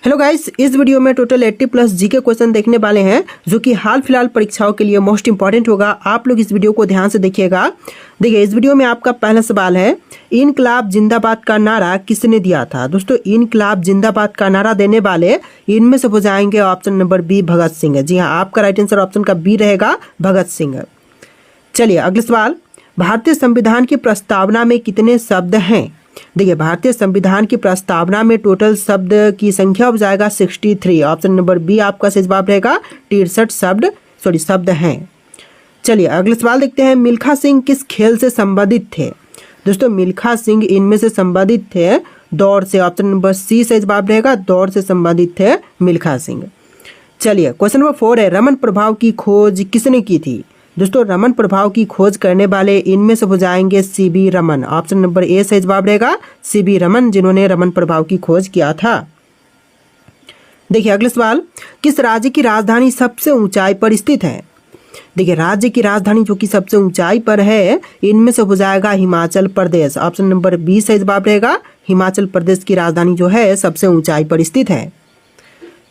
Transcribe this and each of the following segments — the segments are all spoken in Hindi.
हेलो गाइस, इस वीडियो में टोटल 80 प्लस जीके क्वेश्चन देखने वाले हैं जो कि हाल फिलहाल परीक्षाओं के लिए मोस्ट इंपॉर्टेंट होगा। आप लोग इस वीडियो को ध्यान से देखिएगा। देखिए, इस वीडियो में आपका पहला सवाल है, इनकलाब जिंदाबाद का नारा किसने दिया था। दोस्तों, इनकलाब जिंदाबाद का नारा देने वाले इनमें से हो जाएंगे option number B, Bhagat Singh. जी हाँ, आपका राइट आंसर ऑप्शन का बी रहेगा, भगत सिंह। चलिए अगले सवाल, भारतीय संविधान की प्रस्तावना में कितने शब्द हैं। देखिए, भारतीय संविधान की प्रस्तावना में टोटल शब्द की संख्या हो जाएगा 63। ऑप्शन नंबर बी आपका सही जवाब रहेगा, 63 शब्द हैं। चलिए अगले सवाल देखते हैं, मिल्खा सिंह किस खेल से संबंधित थे। दोस्तों, मिल्खा सिंह इनमें से संबंधित थे दौड़ से। ऑप्शन नंबर सी सही जवाब रहेगा, दौड़ से संबंधित थे मिल्खा सिंह। चलिए क्वेश्चन नंबर 4 है, रमन प्रभाव की खोज किसने की थी। दोस्तों, रमन प्रभाव की खोज करने वाले इनमें से हो जाएंगे CB Raman. Option number A सही जवाब रहेगा, सीबी रमन, जिन्होंने रमन प्रभाव की खोज किया था। देखिए अगले सवाल, किस राज्य की राजधानी सबसे ऊंचाई पर स्थित है। देखिए, राज्य की राजधानी जो कि सबसे ऊंचाई पर है इनमें से हो जाएगा Himachal Pradesh. Option number B सही जवाब रहेगा, हिमाचल प्रदेश की राजधानी जो है सबसे ऊंचाई पर स्थित है।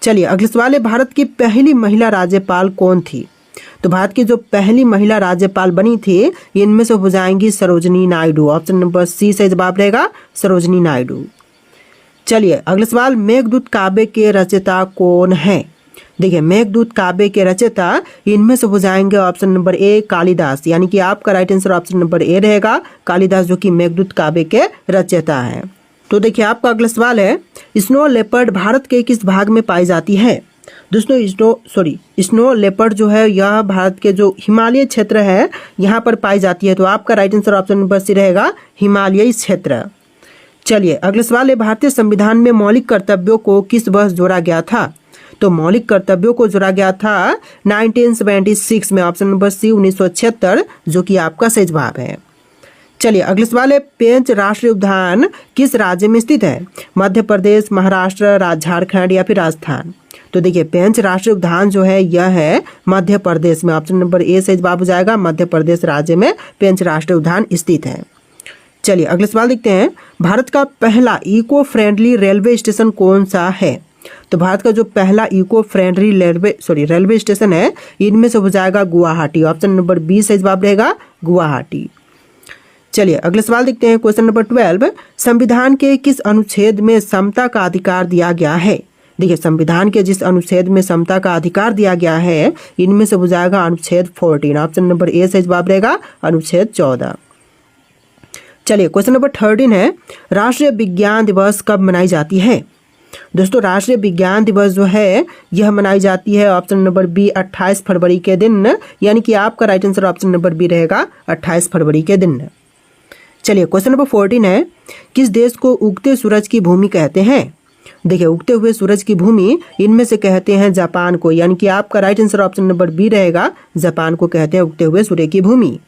चलिए अगले सवाल है, भारत की पहली महिला राज्यपाल कौन थी। तो भारत की जो पहली महिला राज्यपाल बनी थी इनमें से हो जाएंगी Sarojini Naidu. Option number C सही जवाब रहेगा, सरोजनी नायडू। चलिए अगले सवाल, मेघदूत काव्य के रचयिता कौन है। देखिए, मेघदूत काव्य के रचयिता इनमें से हो जाएंगे ऑप्शन नंबर ए, कालिदास। यानी कि आपका right answer option number A रहेगा, कालिदास, जो कि मेघदूत काव्य के रचयिता है। तो देखिए आपका अगला सवाल है, स्नो लेपर्ड भारत के किस भाग में पाई जाती है। दोस्तों, स्नो लेपर्ड जो है यह भारत के जो हिमालय क्षेत्र है यहाँ पर पाई जाती है। तो आपका right answer option number C रहेगा, हिमालयी क्षेत्र। चलिए अगले सवाल है, भारतीय संविधान में मौलिक कर्तव्यों को किस वर्ष जोड़ा गया था। तो मौलिक कर्तव्यों को जोड़ा गया था 1976 में। ऑप्शन नंबर सी 1976, जो कि आपका सही जवाब है। चलिए अगले सवाल है, पेंच राष्ट्रीय उद्यान किस राज्य में स्थित है। मध्य प्रदेश, महाराष्ट्र, झारखंड या फिर राजस्थान। तो देखिए, पेंच राष्ट्रीय उद्यान जो है यह है मध्य प्रदेश में। ऑप्शन नंबर ए सही जवाब हो जाएगा, मध्य प्रदेश राज्य में पेंच राष्ट्रीय उद्यान स्थित है। चलिए अगले सवाल देखते हैं, भारत का पहला इको फ्रेंडली रेलवे स्टेशन कौन सा है। तो भारत का जो पहला इको फ्रेंडली रेलवे स्टेशन है इनमें से हो जाएगा गुवाहाटी। ऑप्शन नंबर बी सही जवाब रहेगा, गुवाहाटी। चलिए अगले सवाल देखते हैं, क्वेश्चन नंबर 12, संविधान के किस अनुच्छेद में समता का अधिकार दिया गया है। देखिए, संविधान के जिस अनुच्छेद में समता का अधिकार दिया गया है इनमें से हो जाएगा अनुच्छेद 14। ऑप्शन नंबर ए सही जवाब रहेगा, अनुच्छेद 14। चलिए क्वेश्चन नंबर 13 है, राष्ट्रीय विज्ञान दिवस कब मनाई जाती है। दोस्तों, राष्ट्रीय विज्ञान दिवस जो है यह मनाई जाती है ऑप्शन नंबर बी 28 फरवरी के दिन। यानी कि आपका right answer option number B रहेगा, 28 फरवरी के दिन। चलिए क्वेश्चन नंबर 14 है, किस देश को उगते सूरज की भूमि कहते हैं। देखिए, उगते हुए सूरज की भूमि इनमें से कहते हैं जापान को। यानी कि आपका right answer option number B रहेगा, जापान को कहते हैं उगते हुए सूर्य की भूमि।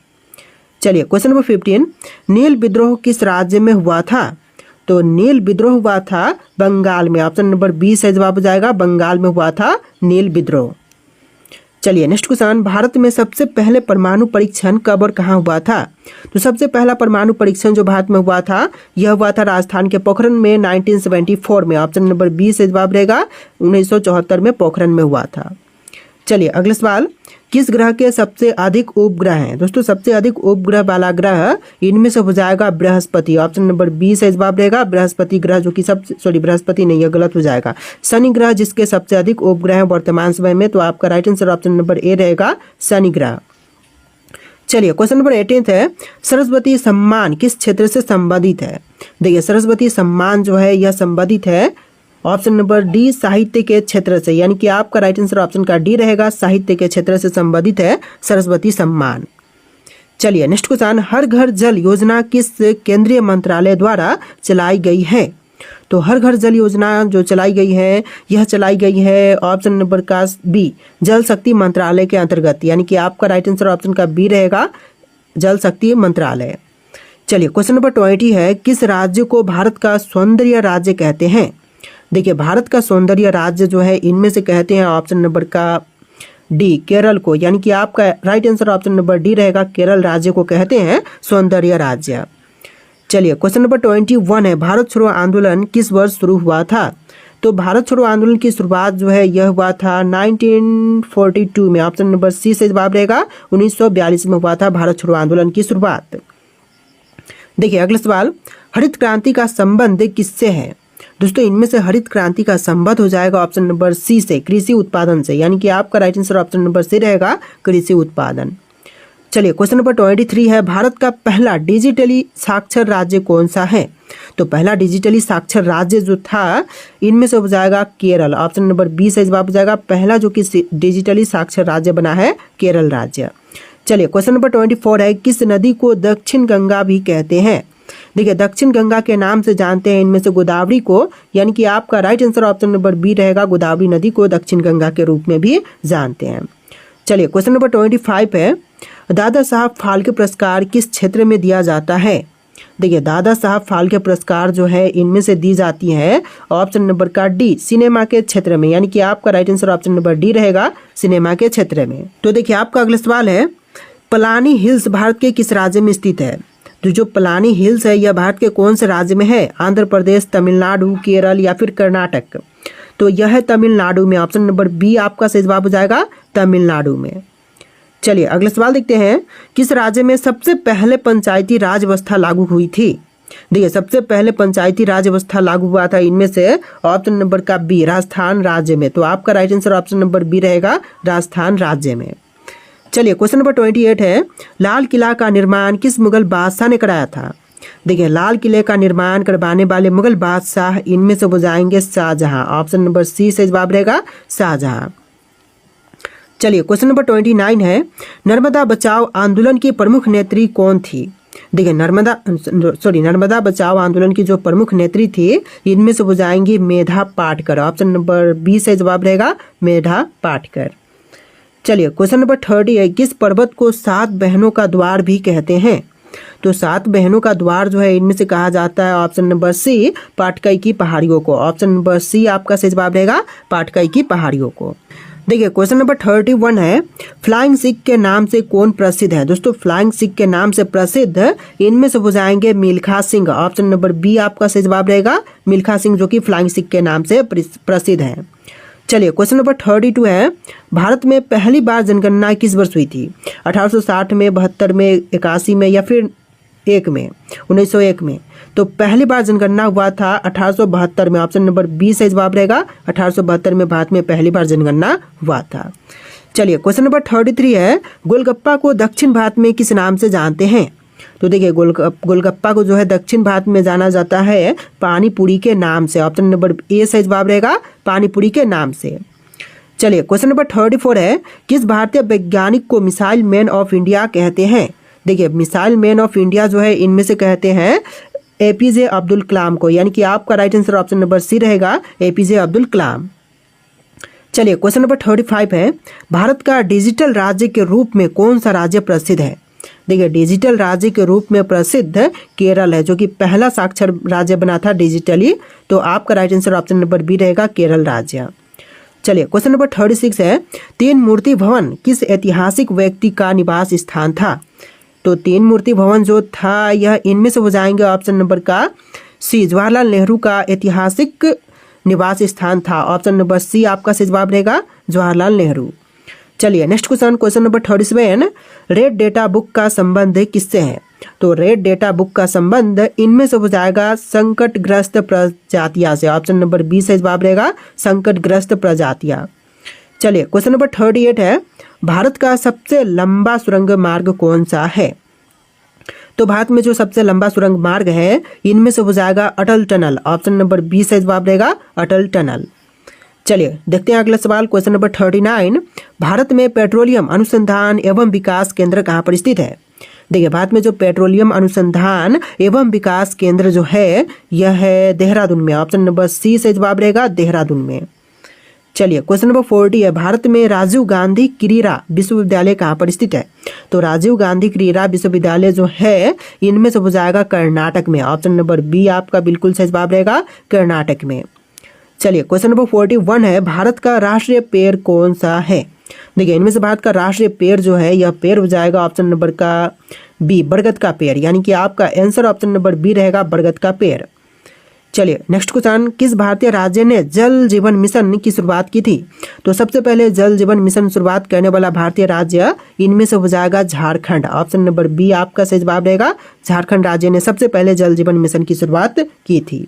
चलिए क्वेश्चन नंबर 15, नील विद्रोह किस राज्य में हुआ था। तो नील विद्रोह हुआ था बंगाल में। ऑप्शन नंबर बी सही जवाब हो जाएगा, बंगाल में हुआ था नील विद्रोह। चलिए नेक्स्ट क्वेश्चन, भारत में सबसे पहले परमाणु परीक्षण कब और कहाँ हुआ था। तो सबसे पहला परमाणु परीक्षण जो भारत में हुआ था यह हुआ था राजस्थान के पोखरण में 1974 में। ऑप्शन नंबर बी से जवाब रहेगा, 1974 में पोखरण में हुआ था। चलिए अगले सवाल, किस ग्रह के सबसे अधिक उपग्रह हैं। दोस्तों, सबसे अधिक उपग्रह वाला ग्रह इनमें से हो जाएगा बृहस्पति। ऑप्शन नंबर बी से जवाब रहेगा, बृहस्पति ग्रह, जो कि बृहस्पति नहीं है, गलत हो जाएगा, शनि ग्रह जिसके सबसे अधिक उपग्रह है वर्तमान समय में। तो आपका right answer option number A रहेगा, शनि ग्रह। चलिए क्वेश्चन नंबर 18 है, सरस्वती सम्मान किस क्षेत्र से संबंधित है। देखिए, सरस्वती सम्मान जो है यह संबंधित है ऑप्शन नंबर डी, साहित्य के क्षेत्र से। यानी कि आपका राइट आंसर ऑप्शन का डी रहेगा, साहित्य के क्षेत्र से संबंधित है सरस्वती सम्मान। चलिए नेक्स्ट क्वेश्चन, हर घर जल योजना किस केंद्रीय मंत्रालय द्वारा चलाई गई है। तो हर घर जल योजना जो चलाई गई है यह चलाई गई है ऑप्शन नंबर का बी, जल शक्ति मंत्रालय के अंतर्गत। यानी कि आपका राइट आंसर ऑप्शन का बी रहेगा, जल शक्ति मंत्रालय। चलिए क्वेश्चन नंबर 20 है, किस राज्य को भारत का सौंदर्य राज्य कहते हैं। देखिए, भारत का सौंदर्य राज्य जो है इनमें से कहते हैं ऑप्शन नंबर का डी, केरल को। यानी कि आपका right answer option number D रहेगा, केरल राज्य को कहते हैं सौंदर्य राज्य। चलिए क्वेश्चन नंबर 21 है, भारत छोड़ो आंदोलन किस वर्ष शुरू हुआ था। तो भारत छोड़ो आंदोलन की शुरुआत जो है यह हुआ था 1942 में। ऑप्शन नंबर सी से जवाब रहेगा 1942 में हुआ था भारत छोड़ो आंदोलन की शुरुआत। देखिए अगला सवाल, हरित क्रांति का संबंध किससे है? दोस्तों इनमें से हरित क्रांति का संबंध हो जाएगा ऑप्शन नंबर सी से, कृषि उत्पादन से, यानी कि आपका right answer option number C रहेगा, कृषि उत्पादन। चलिए क्वेश्चन नंबर 23 है, भारत का पहला डिजिटली साक्षर राज्य कौन सा है? तो पहला डिजिटली साक्षर राज्य जो था इनमें से हो जाएगा केरल। ऑप्शन नंबर बी से जवाब हो जाएगा, पहला जो कि डिजिटली साक्षर राज्य बना है केरल राज्य। चलिए क्वेश्चन नंबर 24 है, किस नदी को दक्षिण गंगा भी कहते हैं? देखिए दक्षिण गंगा के नाम से जानते हैं इनमें से गोदावरी को, यानी कि आपका right answer option number B रहेगा, गोदावरी नदी को दक्षिण गंगा के रूप में भी जानते हैं। चलिए क्वेश्चन नंबर 25 है, दादा साहब फाल्के पुरस्कार किस क्षेत्र में दिया जाता है? देखिए दादा साहब फाल्के पुरस्कार जो है इनमें से दी जाती है ऑप्शन नंबर का डी, सिनेमा के क्षेत्र में, यानी कि आपका right answer option number D रहेगा, सिनेमा के क्षेत्र में। तो देखिए आपका अगला सवाल है, पलानी हिल्स भारत के किस राज्य में स्थित है? तो जो पलानी हिल्स है यह भारत के कौन से राज्य में है? आंध्र प्रदेश, तमिलनाडु, केरल या फिर कर्नाटक? तो यह है तमिलनाडु में। ऑप्शन नंबर बी आपका सही जवाब हो जाएगा, तमिलनाडु में। चलिए अगला सवाल देखते हैं, किस राज्य में सबसे पहले पंचायती राज व्यवस्था लागू हुई थी? देखिए सबसे पहले पंचायती राज व्यवस्था लागू हुआ था इनमें से ऑप्शन नंबर का बी, राजस्थान राज्य में। तो आपका right answer option number B रहेगा, राजस्थान राज्य में। चलिए क्वेश्चन नंबर 28 है, लाल किला का निर्माण किस मुगल बादशाह ने कराया था? देखिए लाल किले का निर्माण करवाने वाले मुगल बादशाह इनमें से हो जाएंगे शाहजहां। ऑप्शन नंबर सी से जवाब रहेगा, शाहजहां। चलिए क्वेश्चन नंबर 29 है, नर्मदा बचाओ आंदोलन की प्रमुख नेत्री कौन थी? देखिए नर्मदा बचाओ आंदोलन की जो प्रमुख नेत्री थी इनमें से हो जाएंगी Medha Patkar. Option number B से जवाब रहेगा, मेधा पाटकर। चलिए क्वेश्चन नंबर 30 है, किस पर्वत को 7 बहनों का द्वार भी कहते हैं? तो 7 बहनों का द्वार जो है इनमें से कहा जाता है ऑप्शन नंबर सी, पाटकाई की पहाड़ियों को। ऑप्शन नंबर सी आपका सही जवाब रहेगा, पाटकाई की पहाड़ियों को। देखिए क्वेश्चन नंबर 31 है, फ्लाइंग सिख के नाम से कौन प्रसिद्ध है? दोस्तों फ्लाइंग सिख के नाम से प्रसिद्ध इनमें से हो जाएंगे Milkha Singh. Option number B आपका सही जवाब रहेगा, मिल्खा सिंह, जो कि फ्लाइंग सिख के नाम से प्रसिद्ध है। चलिए क्वेश्चन नंबर 32 है, भारत में पहली बार जनगणना किस वर्ष हुई थी? 1860 में, 72 में, 81 में या फिर 1901 में? तो पहली बार जनगणना हुआ था 1872 में। ऑप्शन नंबर बी से जवाब रहेगा, 1872 में भारत में पहली बार जनगणना हुआ था। चलिए क्वेश्चन नंबर 33 है, गोलगप्पा को दक्षिण भारत में किस नाम से जानते हैं? तो देखिए गोलगप्पा को जो है दक्षिण भारत में जाना जाता है पानी पूरी के नाम से। ऑप्शन नंबर ए से जवाब रहेगा, पानी पूरी के नाम से। चलिए क्वेश्चन नंबर 34 है, किस भारतीय वैज्ञानिक को मिसाइल मैन ऑफ इंडिया कहते हैं? देखिए मिसाइल मैन ऑफ इंडिया जो है इनमें से कहते हैं एपीजे अब्दुल कलाम को, यानी कि आपका right answer option number C रहेगा, एपीजे अब्दुल कलाम। चलिए क्वेश्चन नंबर 35 है, भारत का डिजिटल राज्य के रूप में कौन सा राज्य प्रसिद्ध है? देखिए डिजिटल राज्य के रूप में प्रसिद्ध केरल है, जो कि पहला साक्षर राज्य बना था डिजिटली। तो आपका right answer option number B रहेगा, केरल राज्य। चलिए क्वेश्चन नंबर 36 है, 3 मूर्ति भवन किस ऐतिहासिक व्यक्ति का निवास स्थान था? तो 3 मूर्ति भवन जो था यह इनमें से हो जाएंगे ऑप्शन नंबर का सी, जवाहरलाल नेहरू का ऐतिहासिक निवास स्थान था। ऑप्शन नंबर सी आपका सही जवाब रहेगा, जवाहरलाल नेहरू। चलिए next question number 37, red data book का संबंध किससे है? तो रेड डेटा बुक का संबंध इनमें से हो जाएगा संकटग्रस्त प्रजातियां से। ऑप्शन नंबर बी से जवाब रहेगा, संकटग्रस्त प्रजातियां। चलिए क्वेश्चन नंबर 38 है, भारत का सबसे लंबा सुरंग मार्ग कौन सा है? तो भारत में जो सबसे लंबा सुरंग मार्ग है इनमें से हो जाएगा अटल टनल। ऑप्शन नंबर बी से जवाब रहेगा, अटल टनल। चलिए देखते हैं अगला सवाल क्वेश्चन नंबर 39, भारत में पेट्रोलियम अनुसंधान एवं विकास केंद्र कहाँ पर स्थित है? देखिए भारत में जो पेट्रोलियम अनुसंधान एवं विकास केंद्र जो है यह है देहरादून में। ऑप्शन नंबर सी से जवाब रहेगा, देहरादून में। चलिए क्वेश्चन नंबर 40 है, भारत में राजीव गांधी क्रीड़ा विश्वविद्यालय कहाँ पर स्थित है? तो राजीव गांधी क्रीड़ा विश्वविद्यालय जो है इनमें से हो जाएगा कर्नाटक में। ऑप्शन नंबर बी आपका बिल्कुल सही जवाब रहेगा, कर्नाटक में। चलिए क्वेश्चन नंबर 41 है, भारत का राष्ट्रीय पेड़ कौन सा है? देखिए इनमें से भारत का राष्ट्रीय पेड़ जो है यह पेड़ हो जाएगा ऑप्शन नंबर का बी, बरगद का पेड़, यानी कि आपका आंसर ऑप्शन नंबर बी रहेगा, बरगद का पेड़। चलिए नेक्स्ट क्वेश्चन, किस भारतीय राज्य ने जल जीवन मिशन की शुरुआत की थी? तो सबसे पहले जल जीवन मिशन शुरुआत करने वाला भारतीय राज्य इनमें से हो जाएगा झारखंड। ऑप्शन नंबर बी आपका सही जवाब रहेगा। झारखंड राज्य ने सबसे पहले जल जीवन मिशन की शुरुआत की थी।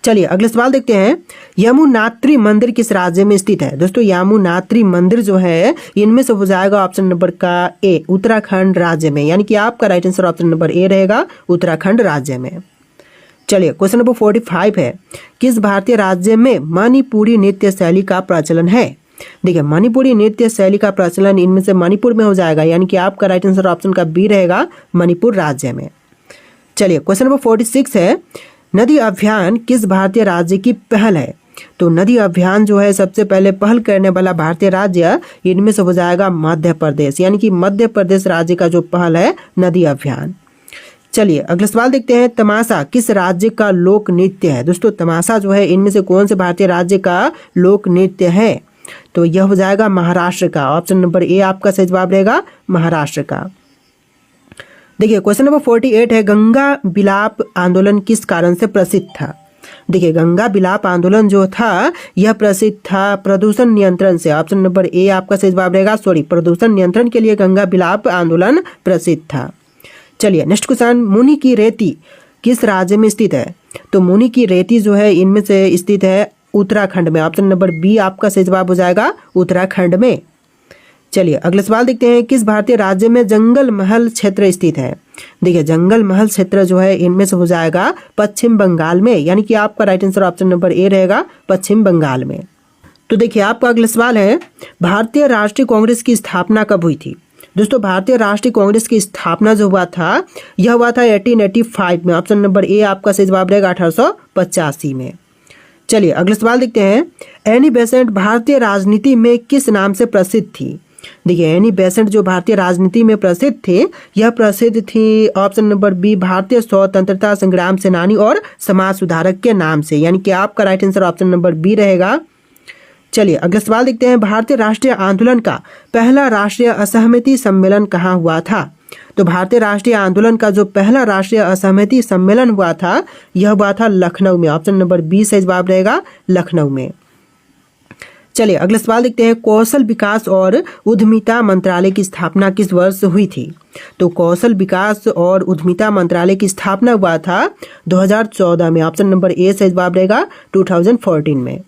चलिए अगले सवाल देखते हैं, यमुनात्री मंदिर किस राज्य में स्थित है? दोस्तों यमुनात्री मंदिर जो है इनमें से हो जाएगा ऑप्शन नंबर का ए, उत्तराखंड राज्य में, यानी कि आपका right answer option number A रहेगा, उत्तराखंड राज्य में। चलिए क्वेश्चन नंबर 45 है, किस भारतीय राज्य में मणिपुरी नृत्य शैली का प्रचलन है? देखिए मणिपुरी नृत्य शैली का प्रचलन इनमें से मणिपुर में हो जाएगा, यानी कि आपका राइट आंसर ऑप्शन का बी रहेगा, मणिपुर राज्य में। चलिए क्वेश्चन नंबर 46 है, नदी अभियान किस भारतीय राज्य की पहल है? तो नदी अभियान जो है सबसे पहले पहल करने वाला भारतीय राज्य इनमें से हो जाएगा मध्य प्रदेश, यानी कि मध्य प्रदेश राज्य का जो पहल है नदी अभियान। चलिए अगला सवाल देखते हैं, तमाशा किस राज्य का लोक नृत्य है? दोस्तों तमाशा जो है इनमें से कौन से भारतीय राज्य का लोक नृत्य है? तो यह हो जाएगा महाराष्ट्र का। ऑप्शन नंबर ए आपका सही जवाब रहेगा, महाराष्ट्र का। देखिए क्वेश्चन नंबर 48 है, गंगा बिलाप आंदोलन किस कारण से प्रसिद्ध था? देखिए गंगा बिलाप आंदोलन जो था यह प्रसिद्ध था प्रदूषण नियंत्रण से। ऑप्शन नंबर ए आपका सही जवाब रहेगा, प्रदूषण नियंत्रण के लिए गंगा बिलाप आंदोलन प्रसिद्ध था। चलिए नेक्स्ट क्वेश्चन, मुनि की रेती किस राज्य में स्थित है? तो मुनि की रेती जो है इनमें से स्थित है उत्तराखंड में। ऑप्शन नंबर बी आपका सही जवाब हो जाएगा, उत्तराखंड में। चलिए अगला सवाल देखते हैं, किस भारतीय राज्य में जंगल महल क्षेत्र स्थित है? देखिए जंगल महल क्षेत्र जो है इनमें से हो जाएगा पश्चिम बंगाल में, यानी कि आपका right answer option number A रहेगा, पश्चिम बंगाल में। तो देखिए आपका अगला सवाल है, भारतीय राष्ट्रीय कांग्रेस की स्थापना कब हुई थी? दोस्तों भारतीय राष्ट्रीय कांग्रेस की स्थापना जो हुआ था यह हुआ था 1885 में। ऑप्शन नंबर ए आपका सही जवाब रहेगा, 1885 में। चलिए अगला सवाल देखते हैं, एनी बेसेंट भारतीय राजनीति में किस नाम से प्रसिद्ध थी? देखिए एनी बेसेंट जो भारतीय राजनीति में प्रसिद्ध थे यह प्रसिद्ध थी ऑप्शन नंबर बी, भारतीय स्वतंत्रता संग्राम सेनानी और समाज सुधारक के नाम से, यानी कि आपका right answer option number B रहेगा। चलिए अगला सवाल देखते हैं, भारतीय राष्ट्रीय आंदोलन का पहला राष्ट्रीय असहमति सम्मेलन कहाँ हुआ था? तो भारतीय राष्ट्रीय आंदोलन का जो पहला राष्ट्रीय असहमति सम्मेलन हुआ था यह हुआ था लखनऊ में। ऑप्शन नंबर बी सही जवाब रहेगा, लखनऊ में। चलिए अगला सवाल देखते हैं, कौशल विकास और उद्यमिता मंत्रालय की स्थापना किस वर्ष हुई थी? तो कौशल विकास और उद्यमिता मंत्रालय की स्थापना हुआ था 2014 में। ऑप्शन नंबर ए सही जवाब रहेगा, 2014 में।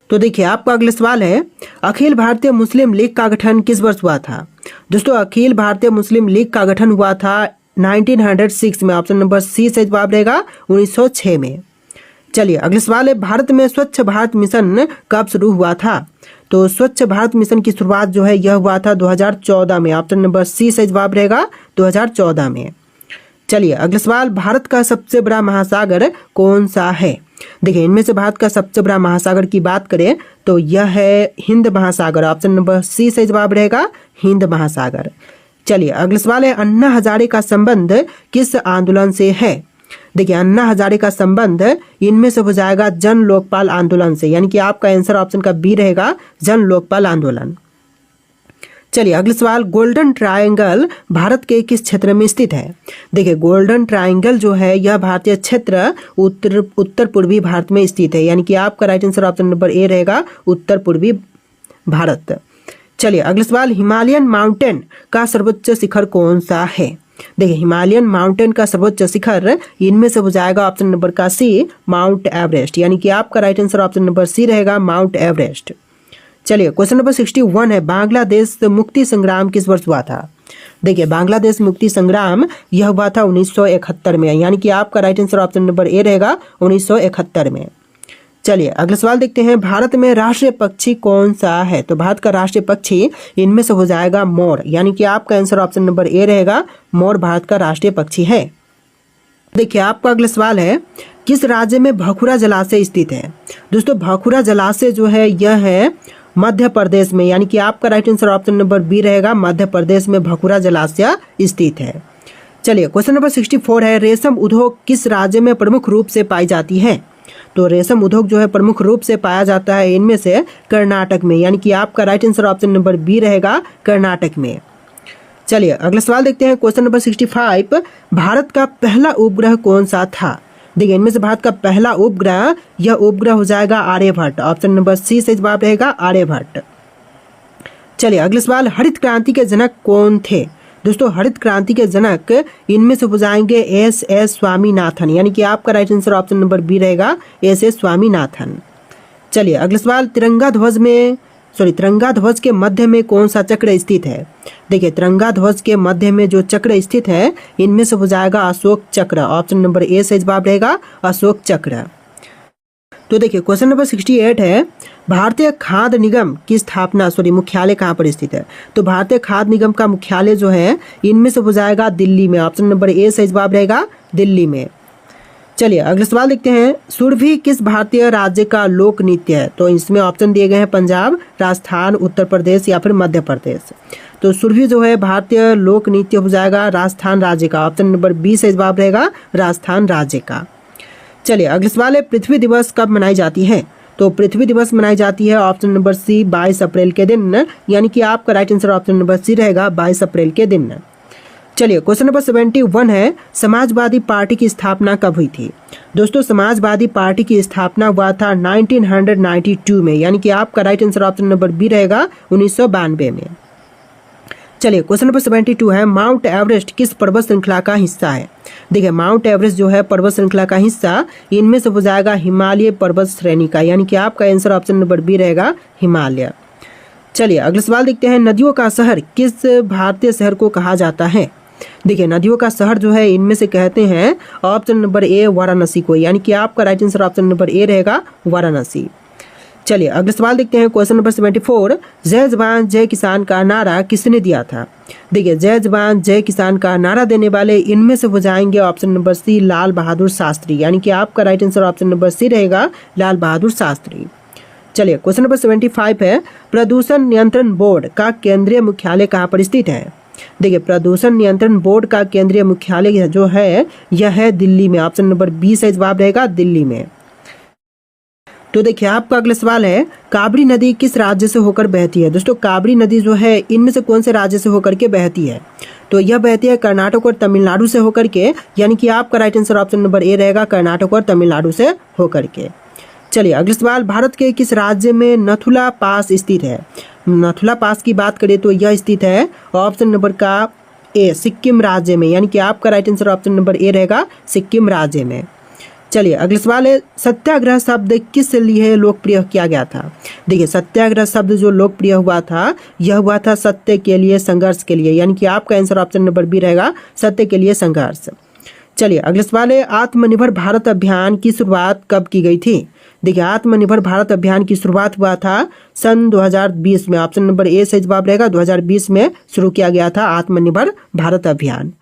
तो देखिए आपका अगला सवाल है, अखिल भारतीय मुस्लिम लीग का गठन किस वर्ष हुआ था? दोस्तों अखिल भारतीय मुस्लिम लीग का गठन हुआ था 1906 में। ऑप्शन नंबर सी सही जवाब रहेगा, 1906 में। चलिए अगला सवाल है, भारत में स्वच्छ भारत मिशन कब शुरू हुआ था? तो स्वच्छ भारत मिशन की शुरुआत जो है यह हुआ था 2014 में। ऑप्शन नंबर सी सही जवाब रहेगा, 2014 में। चलिए अगला सवाल, भारत का सबसे बड़ा महासागर कौन सा है? देखिए इनमें से भारत का सबसे बड़ा महासागर की बात करें तो यह है हिंद महासागर। ऑप्शन नंबर सी सही जवाब रहेगा, हिंद महासागर। चलिए अगला सवाल है, अन्ना हजारे का संबंध किस आंदोलन से है? देखिए अन्ना हजारे का संबंध इनमें से हो जाएगा जन लोकपाल आंदोलन से, यानी कि आपका आंसर ऑप्शन का बी रहेगा, जन लोकपाल आंदोलन। चलिए अगला सवाल, गोल्डन ट्रायंगल भारत के किस क्षेत्र में स्थित है? देखिए गोल्डन ट्रायंगल जो है यह भारतीय क्षेत्र उत्तर पूर्वी भारत में स्थित है, यानी कि आपका right answer option number A रहेगा, उत्तर पूर्वी भारत। चलिए अगला सवाल, हिमालयन माउंटेन का सर्वोच्च शिखर कौन सा है? देखिए हिमालयन माउंटेन का सर्वोच्च शिखर इनमें से हो जाएगा ऑप्शन नंबर का सी, माउंट एवरेस्ट, यानी कि आपका right answer option number C रहेगा, माउंट एवरेस्ट। चलिए क्वेश्चन नंबर 61 है, बांग्लादेश मुक्ति संग्राम किस वर्ष हुआ था? देखिए बांग्लादेश मुक्ति संग्राम यह हुआ था 1971 में, यानी कि आपका right answer option number A रहेगा, 1971 में। चलिए अगला सवाल देखते हैं, भारत में राष्ट्रीय पक्षी कौन सा है? तो भारत का राष्ट्रीय पक्षी इनमें से हो जाएगा मोर, यानी कि आपका आंसर ऑप्शन नंबर ए रहेगा, मोर भारत का राष्ट्रीय पक्षी है। देखिए आपका अगला सवाल है, किस राज्य में भखुरा जलाशय स्थित है? दोस्तों भखुरा जलाशय जो है यह है मध्य प्रदेश में, यानी कि आपका right answer option number B रहेगा, मध्य प्रदेश में भखुरा जलाशय स्थित है। चलिए क्वेश्चन नंबर 64 है, रेशम उद्योग किस राज्य में प्रमुख रूप से पाई जाती है? तो रेशम उद्योग जो है प्रमुख रूप से पाया जाता है इनमें से कर्नाटक में, यानी कि आपका right answer option number B रहेगा, कर्नाटक में। चलिए अगला सवाल देखते हैं, क्वेश्चन नंबर 65, भारत का पहला उपग्रह कौन सा था? देखिए इनमें से भारत का पहला उपग्रह, यह उपग्रह हो जाएगा आर्यभट्ट। ऑप्शन नंबर सी सही जवाब रहेगा आर्यभट्ट। चलिए अगला सवाल, हरित क्रांति के जनक कौन थे? दोस्तों हरित क्रांति के जनक इनमें से हो जाएंगे एस स्वामीनाथन, यानी कि आपका right answer option number B रहेगा एस स्वामीनाथन। चलिए अगला सवाल, तिरंगा ध्वज के मध्य में कौन सा चक्र स्थित है? देखिए तिरंगा ध्वज के मध्य में जो चक्र स्थित है इनमें से हो जाएगा अशोक चक्र। ऑप्शन नंबर ए सही जवाब रहेगा अशोक चक्र। तो देखिए क्वेश्चन नंबर 68 है, भारतीय खाद्य निगम की स्थापना मुख्यालय कहाँ पर स्थित है? तो भारतीय खाद्य निगम का मुख्यालय जो है इनमें से हो जाएगा दिल्ली में। ऑप्शन नंबर ए सही जवाब रहेगा दिल्ली में। चलिए अगला सवाल देखते हैं, सुरभि किस भारतीय राज्य का लोक नृत्य है? तो इसमें ऑप्शन दिए गए हैं पंजाब, राजस्थान, उत्तर प्रदेश या फिर मध्य प्रदेश। तो सुरभि जो है भारतीय लोक नृत्य हो जाएगा राजस्थान राज्य का। ऑप्शन नंबर बी सही जवाब रहेगा राजस्थान राज्य का। चलिए अगला सवाल है, पृथ्वी दिवस कब मनाई जाती है? तो पृथ्वी दिवस मनाई जाती है ऑप्शन नंबर सी 22 अप्रैल के दिन, यानी कि आपका right answer option number C रहेगा 22 अप्रैल के दिन। चलिए क्वेश्चन नंबर 71 है, समाजवादी पार्टी की स्थापना कब हुई थी? दोस्तों समाजवादी पार्टी की स्थापना हुआ था 1992 में, यानी कि आपका right answer option number B रहेगा 1992 में। चलिए क्वेश्चन नंबर 72 है, माउंट एवरेस्ट किस पर्वत श्रृंखला का हिस्सा है? देखिए माउंट एवरेस्ट जो है पर्वत श्रृंखला का हिस्सा इनमें से हो जाएगा हिमालय पर्वत श्रेणी का, यानी कि आपका आंसर ऑप्शन नंबर बी रहेगा हिमालय। चलिए अगला सवाल देखते हैं, नदियों का शहर किस भारतीय शहर को कहा जाता है? देखिए नदियों का शहर जो है इनमें से कहते हैं ऑप्शन नंबर ए वाराणसी को, यानी कि आपका right answer option number A रहेगा वाराणसी। चलिए अगला सवाल देखते हैं क्वेश्चन नंबर 74, जय जवान जय किसान का नारा किसने दिया था? देखिए जय जवान जय किसान का नारा देने वाले इनमें से हो जाएंगे option number C Lal Bahadur Shastri, यानी कि आपका right answer option number C रहेगा लाल बहादुर शास्त्री। चलिए क्वेश्चन नंबर 75 है, प्रदूषण नियंत्रण बोर्ड का केंद्रीय मुख्यालय कहाँ पर स्थित है? देखिए प्रदूषण नियंत्रण बोर्ड का केंद्रीय मुख्यालय जो है यह है दिल्ली में। ऑप्शन नंबर बी सही जवाब रहेगा दिल्ली में। तो देखिए आपका अगला सवाल है, काबरी नदी किस राज्य से होकर बहती है? दोस्तों काबरी नदी जो है इनमें से कौन से राज्य से होकर के बहती है? तो यह बहती है कर्नाटक और तमिलनाडु से होकर के, यानी कि आपका right answer option number A रहेगा कर्नाटक और तमिलनाडु से होकर के। चलिए अगला सवाल, भारत के किस राज्य में नथुला पास स्थित है? नथुला पास की बात करें तो यह स्थित है ऑप्शन नंबर का ए सिक्किम राज्य में, यानी कि आपका right answer option number A रहेगा सिक्किम राज्य में। चलिए अगला सवाल है, सत्याग्रह शब्द किस लिए लोकप्रिय किया गया था? देखिए सत्याग्रह शब्द जो लोकप्रिय हुआ था यह हुआ था सत्य के लिए, संघर्ष के लिए, यानी कि आपका आंसर ऑप्शन नंबर बी रहेगा सत्य के लिए संघर्ष। चलिए अगला सवाल है, आत्मनिर्भर भारत अभियान की शुरुआत कब की गई थी? देखिए आत्मनिर्भर भारत अभियान की शुरुआत हुआ था सन 2020 में। ऑप्शन नंबर ए सही जवाब रहेगा 2020 में शुरू किया गया था आत्मनिर्भर भारत अभियान।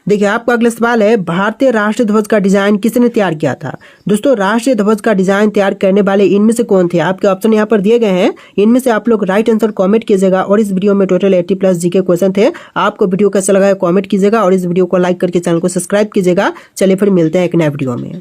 देखिए आपका अगला सवाल है, भारतीय राष्ट्रीय ध्वज का डिजाइन किसने तैयार किया था? दोस्तों राष्ट्रीय ध्वज का डिजाइन तैयार करने वाले इनमें से कौन थे? आपके ऑप्शन यहाँ पर दिए गए हैं, इनमें से आप लोग राइट आंसर कमेंट कीजिएगा। और इस वीडियो में टोटल 80+ जीके क्वेश्चन थे। आपको वीडियो कैसा लगा कमेंट कीजिएगा और इस वीडियो को लाइक करके चैनल को सब्सक्राइब कीजिएगा। चलिए फिर मिलते हैं एक नए वीडियो में।